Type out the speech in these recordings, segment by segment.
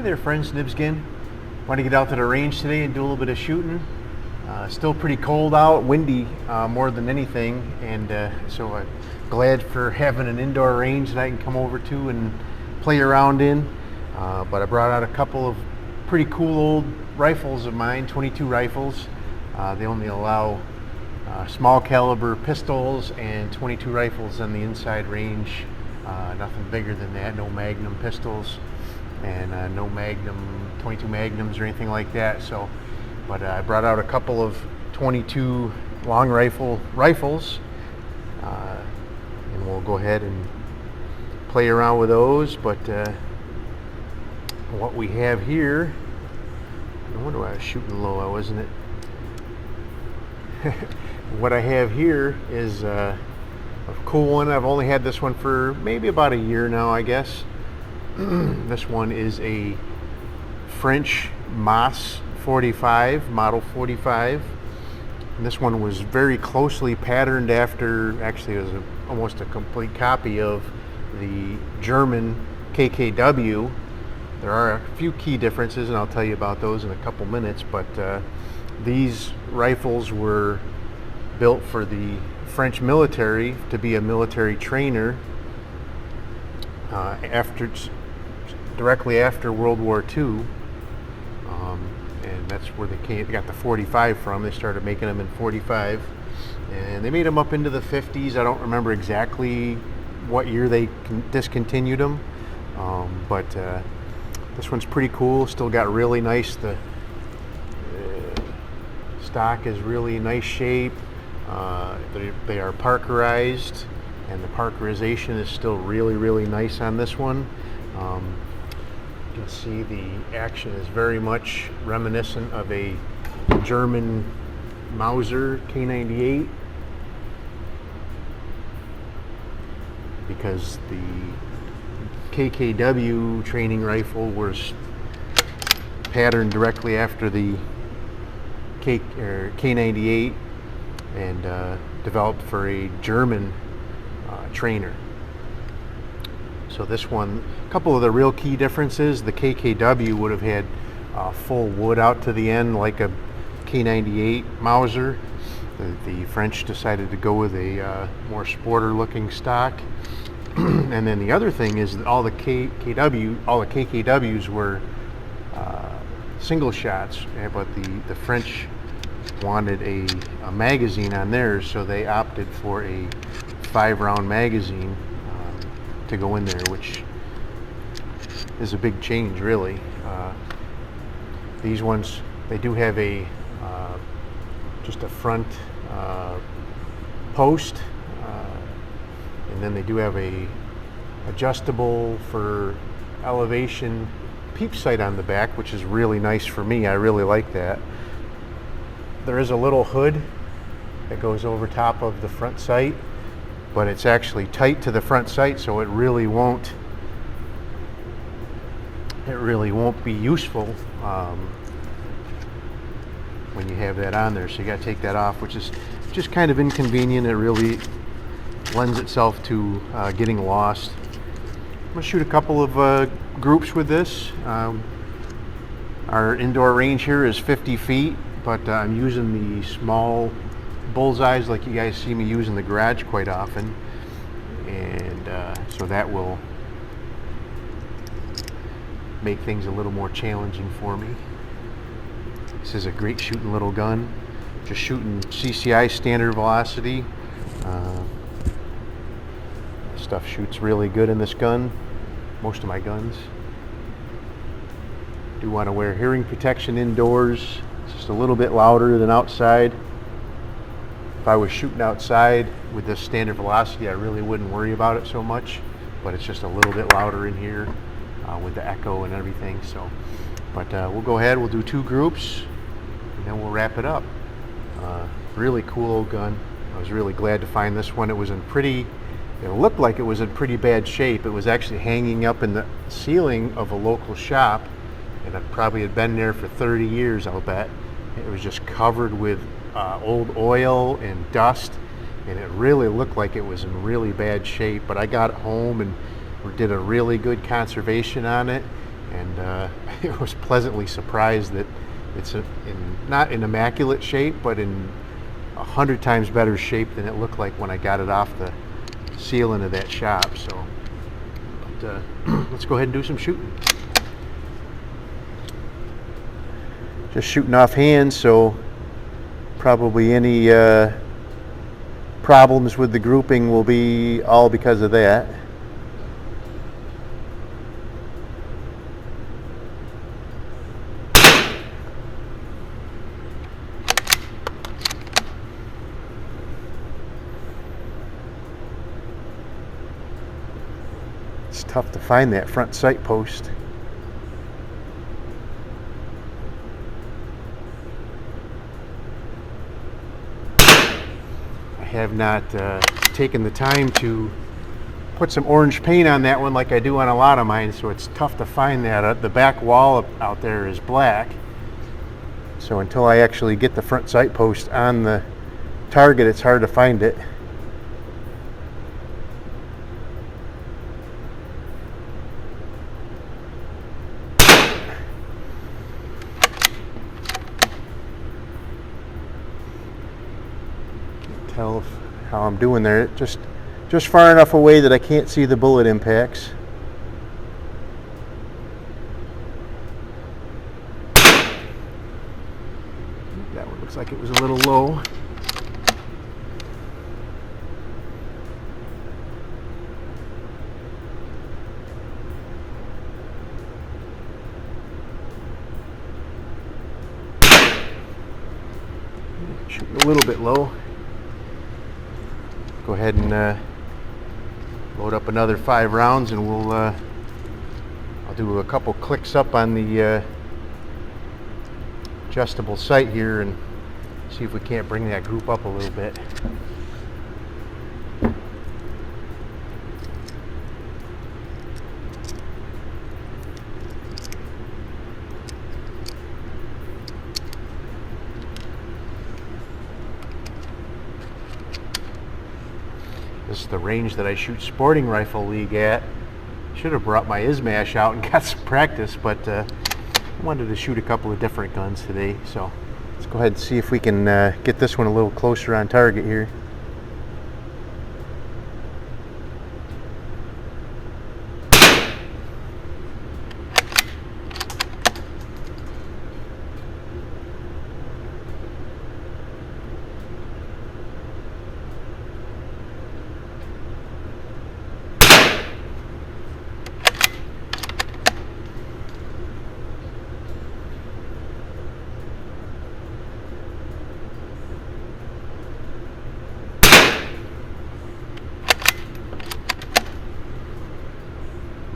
there friends, Nibs again. Want to get out to the range today and do a little bit of shooting. Still pretty cold out, windy more than anything, and so I'm glad for having an indoor range that I can come over to and play around in. But I brought out a couple of pretty cool old rifles of mine, 22 rifles. They only allow small caliber pistols and 22 rifles on the inside range. Nothing bigger than that, no Magnum pistols and no Magnum, 22 Magnums or anything like that. So, but I brought out a couple of 22 long rifles, and we'll go ahead and play around with those. But what we have here, no wonder why I was shooting low, I wasn't it? What I have here is a cool one. I've only had this one for maybe about a year now, I guess. This one is a French Moss 45, model 45. And this one was very closely patterned after, actually it was almost a complete copy of the German KKW. There are a few key differences, and I'll tell you about those in a couple minutes, but these rifles were built for the French military to be a military trainer directly after World War II, and that's where they got the 45 from. They started making them in 45, and they made them up into the 50s. I don't remember exactly what year they discontinued them, but this one's pretty cool. Still got really nice. The stock is really nice shape. They are parkerized, and the parkerization is still really nice on this one. You can see the action is very much reminiscent of a German Mauser K98, because the KKW training rifle was patterned directly after the K98 and developed for a German trainer. So this one, a couple of the real key differences: the KKW would have had full wood out to the end like a K98 Mauser. The French decided to go with a more sporter looking stock. And then the other thing is that all the KKWs were single shots, but the French wanted a magazine on theirs, so they opted for a 5-round magazine to go in there, which is a big change, really. These ones, they do have a just a front post, and then they do have a adjustable for elevation peep sight on the back, which is really nice for me. I really like that. There is a little hood that goes over top of the front sight, but it's actually tight to the front sight, so it really won't be useful when you have that on there. So you got to take that off, which is just kind of inconvenient. It really lends itself to getting lost. I'm going to shoot a couple of groups with this. Our indoor range here is 50 feet, but I'm using the small bullseyes like you guys see me use in the garage quite often, and so that will make things a little more challenging for me. This is a great shooting little gun, just shooting CCI standard velocity. Stuff shoots really good in this gun, most of my guns. Do want to wear hearing protection indoors. It's just a little bit louder than outside. If I was shooting outside with this standard velocity, I really wouldn't worry about it so much, but it's just a little bit louder in here with the echo and everything. So, but we'll go ahead, we'll do 2 groups, and then we'll wrap it up. Really cool old gun. I was really glad to find this one. It looked like it was in pretty bad shape. It was actually hanging up in the ceiling of a local shop, and it probably had been there for 30 years, I'll bet. It was just covered with old oil and dust, and it really looked like it was in really bad shape. But I got it home and did a really good conservation on it, and I was pleasantly surprised that it's not in immaculate shape, but in 100 times better shape than it looked like when I got it off the ceiling of that shop. So, but let's go ahead and do some shooting. Just shooting off hand, so probably any problems with the grouping will be all because of that. It's tough to find that front sight post. I have not taken the time to put some orange paint on that one like I do on a lot of mine, so it's tough to find that. The back wall out there is black, so until I actually get the front sight post on the target, it's hard to find it. Tell how I'm doing there. Just far enough away that I can't see the bullet impacts. That one looks like it was a little low. Shooting a little bit low. Go ahead and load up another 5 rounds, and I'll do a couple clicks up on the adjustable sight here and see if we can't bring that group up a little bit. This is the range that I shoot sporting rifle league at. Should have brought my Izmash out and got some practice, but I wanted to shoot a couple of different guns today. So let's go ahead and see if we can get this one a little closer on target here.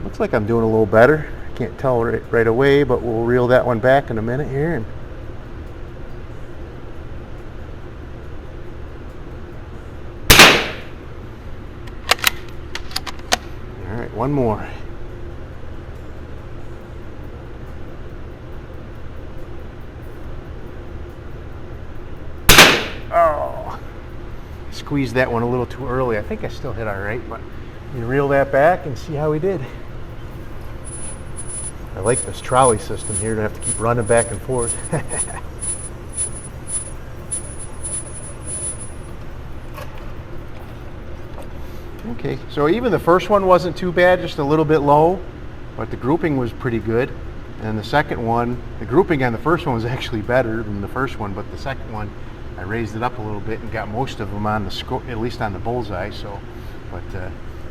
Looks like I'm doing a little better. I can't tell right away, but we'll reel that one back in a minute here. And all right, one more. Oh, squeezed that one a little too early. I think I still hit all right, but you reel that back and see how we did. I like this trolley system here to have to keep running back and forth. Okay, so even the first one wasn't too bad, just a little bit low, but the grouping was pretty good. And the second one, the grouping on the first one was actually better than the first one, but the second one, I raised it up a little bit and got most of them on the score, at least on the bullseye. So, but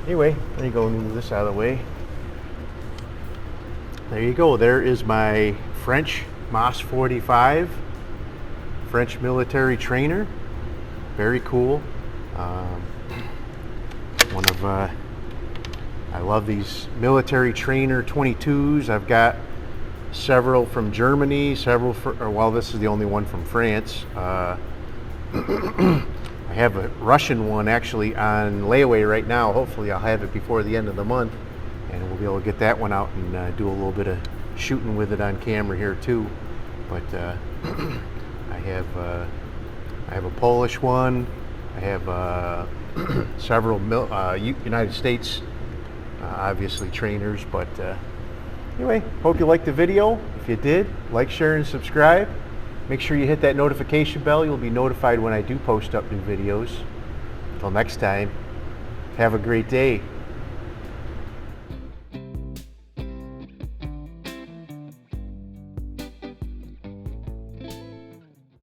anyway, let me go and move this out of the way. There you go. There is my French Moss 45 French military trainer. Very cool. I love these military trainer 22s. I've got several from Germany, well, this is the only one from France. I have a Russian one actually on layaway right now. Hopefully I'll have it before the end of the month, and we'll be able to get that one out and do a little bit of shooting with it on camera here too. But I have a Polish one. I have several United States obviously trainers, but Anyway, hope you liked the video. If you did, like, share, and subscribe. Make sure you hit that notification bell. You'll be notified when I do post up new videos. Until next time, have a great day.